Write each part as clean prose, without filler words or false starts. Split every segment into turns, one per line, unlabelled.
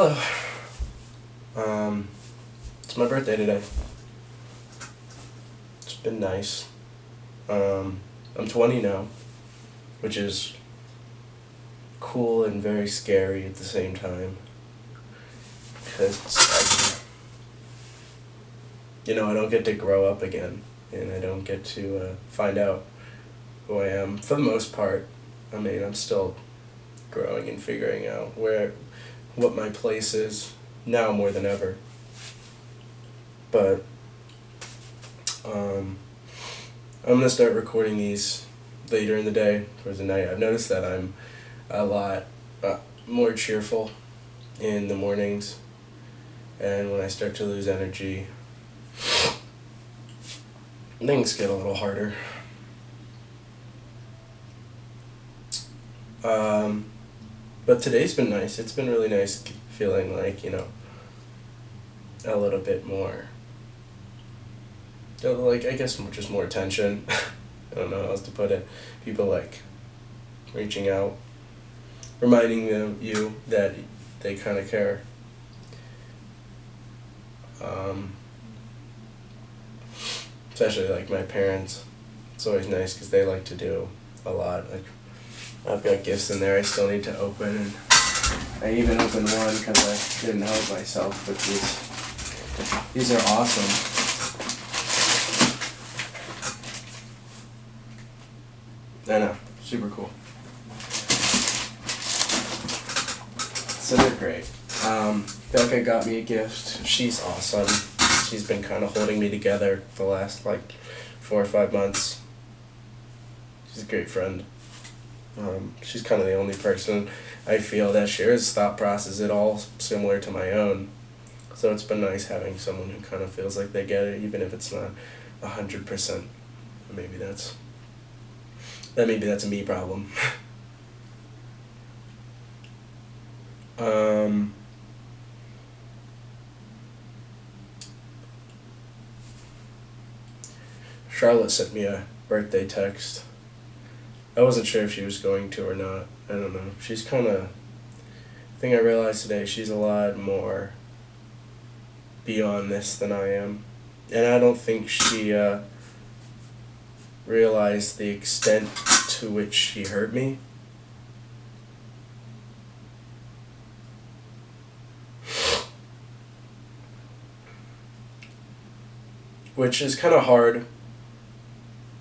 Hello. It's my birthday today. It's been nice. I'm 20 now, which is cool and very scary at the same time. Because, I don't get to grow up again, and I don't get to find out who I am for the most part. I mean, I'm still growing and figuring out what my place is now more than ever. But I'm gonna start recording these later in the day or the night. I've noticed that I'm a lot more cheerful in the mornings, and when I start to lose energy, things get a little harder. But today's been nice. It's been really nice feeling like, a little bit more, like, I guess just more attention. I don't know how else to put it. People, like, reaching out, reminding you that they kind of care. Especially, like, my parents. It's always nice because they like to do a lot. Like, I've got gifts in there I still need to open, and I even opened one because I didn't help myself, but these are awesome. I know, super cool. So they're great. Becca got me a gift. She's awesome. She's been kind of holding me together the last, 4 or 5 months. She's a great friend. She's kind of the only person I feel that shares thought process at all similar to my own. So it's been nice having someone who kind of feels like they get it, even if it's not 100%. Maybe that's a me problem. Charlotte sent me a birthday text. I wasn't sure if she was going to or not. I don't know. She's kind of... I think I realized today she's a lot more beyond this than I am. And I don't think she realized the extent to which she hurt me. Which is kind of hard,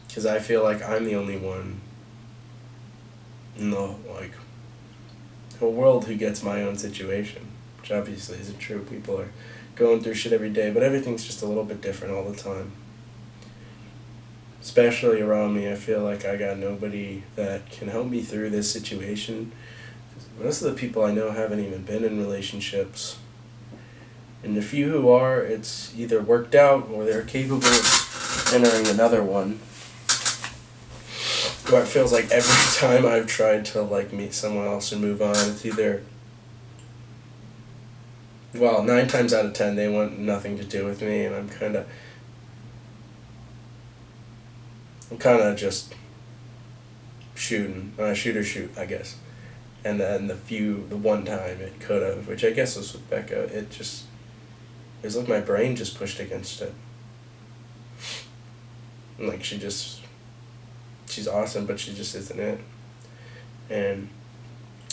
because I feel like I'm the only one in the whole world who gets my own situation, which obviously isn't true. People are going through shit every day, but everything's just a little bit different all the time. Especially around me, I feel like I got nobody that can help me through this situation. Most of the people I know haven't even been in relationships. And the few who are, it's either worked out or they're capable of entering another one. Or it feels like every time I've tried to meet someone else and move on, it's either... 9 times out of 10 they want nothing to do with me, and I'm kind of just shooting. Shoot or shoot, I guess. And then the one time it could have, which I guess was with Becca, it was like my brain just pushed against it. And she's awesome, but she just isn't it. And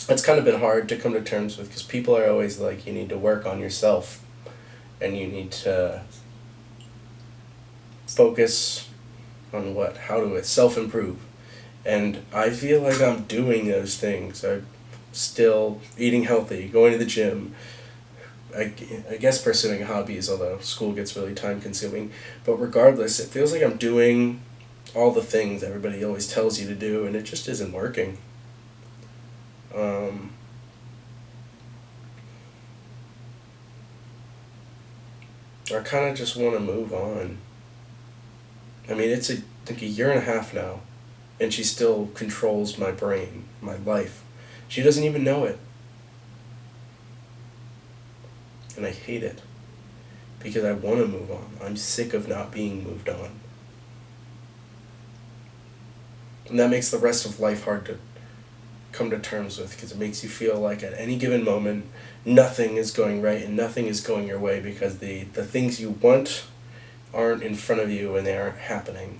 it's kind of been hard to come to terms with, because people are always like, you need to work on yourself, and you need to focus on how to self-improve. And I feel like I'm doing those things. I'm still eating healthy, going to the gym, I guess pursuing hobbies, although school gets really time-consuming. But regardless, it feels like I'm doing all the things everybody always tells you to do, and it just isn't working. I kind of just want to move on. I mean, it's like a year and a half now, and she still controls my brain, my life. She doesn't even know it. And I hate it, because I want to move on. I'm sick of not being moved on. And that makes the rest of life hard to come to terms with, because it makes you feel like at any given moment nothing is going right and nothing is going your way because the things you want aren't in front of you and they aren't happening.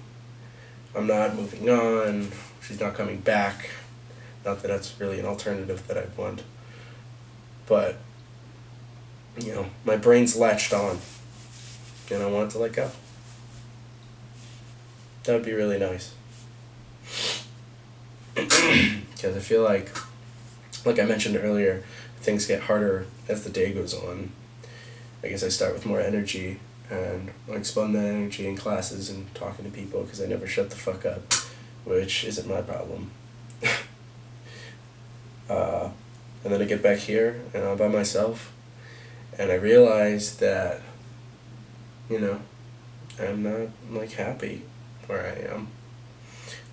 I'm not moving on, she's not coming back. Not that that's really an alternative that I want. But, my brain's latched on and I want it to let go. That would be really nice. Because I feel like I mentioned earlier, things get harder as the day goes on. I guess I start with more energy and I expend that energy in classes and talking to people because I never shut the fuck up, which isn't my problem. And then I get back here and I'm by myself and I realize that, I'm not happy where I am.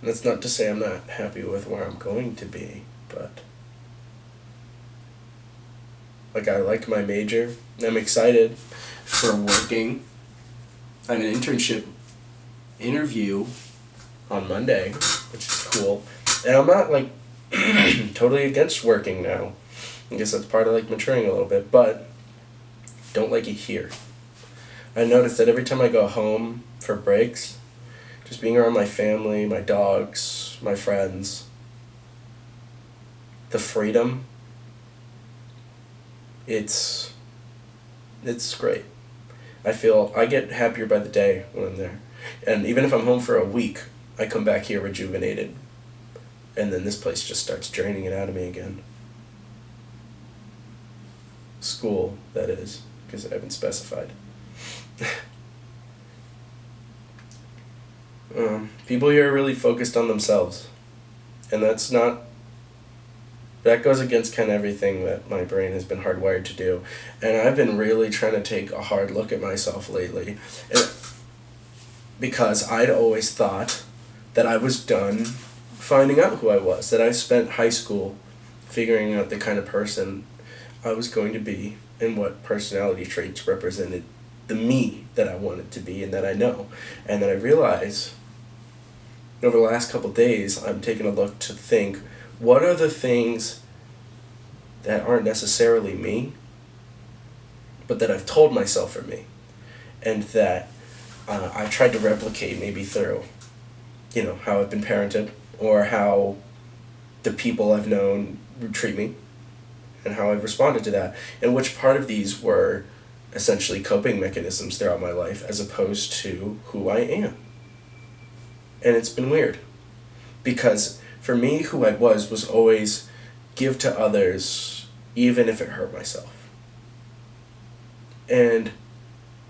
And that's not to say I'm not happy with where I'm going to be, but I like my major. I'm excited for working. I have an internship interview on Monday, which is cool. And I'm not totally against working now. I guess that's part of maturing a little bit, but don't like it here. I noticed that every time I go home for breaks, just being around my family, my dogs, my friends, the freedom, it's great. I get happier by the day when I'm there. And even if I'm home for a week, I come back here rejuvenated. And then this place just starts draining it out of me again. School, that is, because I haven't specified. People here are really focused on themselves. And that goes against kind of everything that my brain has been hardwired to do. And I've been really trying to take a hard look at myself lately. Because I'd always thought that I was done finding out who I was, that I spent high school figuring out the kind of person I was going to be and what personality traits represented the me that I wanted to be and that I know. And then I realized over the last couple days, I'm taking a look to think, what are the things that aren't necessarily me, but that I've told myself are me, and that I've tried to replicate maybe through, how I've been parented, or how the people I've known treat me, and how I've responded to that, and which part of these were essentially coping mechanisms throughout my life as opposed to who I am. And it's been weird, because for me, who I was always give to others, even if it hurt myself. And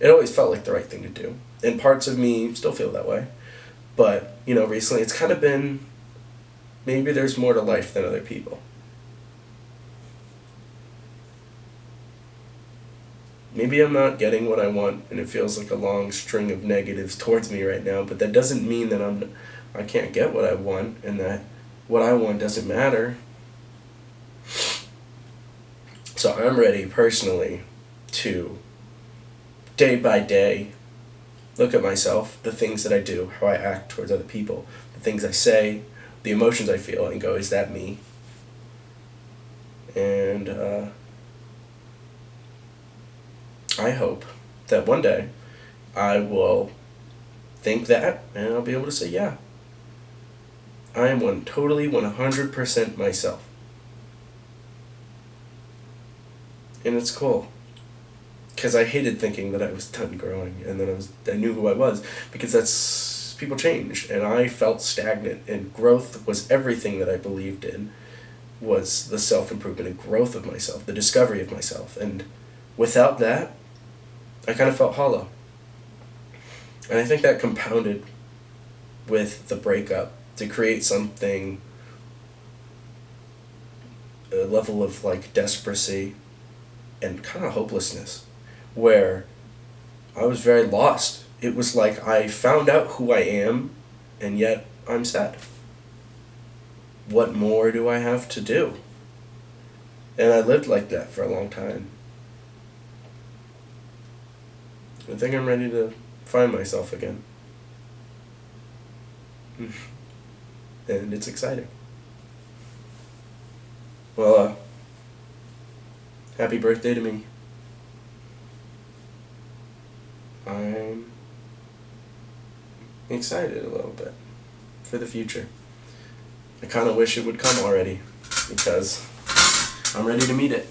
it always felt like the right thing to do. And parts of me still feel that way. But, recently it's kind of been, maybe there's more to life than other people. Maybe I'm not getting what I want, and it feels like a long string of negatives towards me right now, but that doesn't mean that I can't get what I want, and that what I want doesn't matter. So I'm ready personally to, day by day, look at myself, the things that I do, how I act towards other people, the things I say, the emotions I feel, and go, is that me? And I hope that one day I will think that, and I'll be able to say, yeah, I am totally 100% myself. And it's cool. Because I hated thinking that I was done growing and that I knew who I was, because people change, and I felt stagnant, and growth was everything that I believed in, was the self-improvement and growth of myself, the discovery of myself, and without that, I kind of felt hollow. And I think that compounded with the breakup to create something, a level of desperacy and kind of hopelessness, where I was very lost. It was like I found out who I am, and yet I'm sad. What more do I have to do? And I lived like that for a long time. I think I'm ready to find myself again. And it's exciting. Well, happy birthday to me. I'm excited a little bit for the future. I kind of wish it would come already because I'm ready to meet it.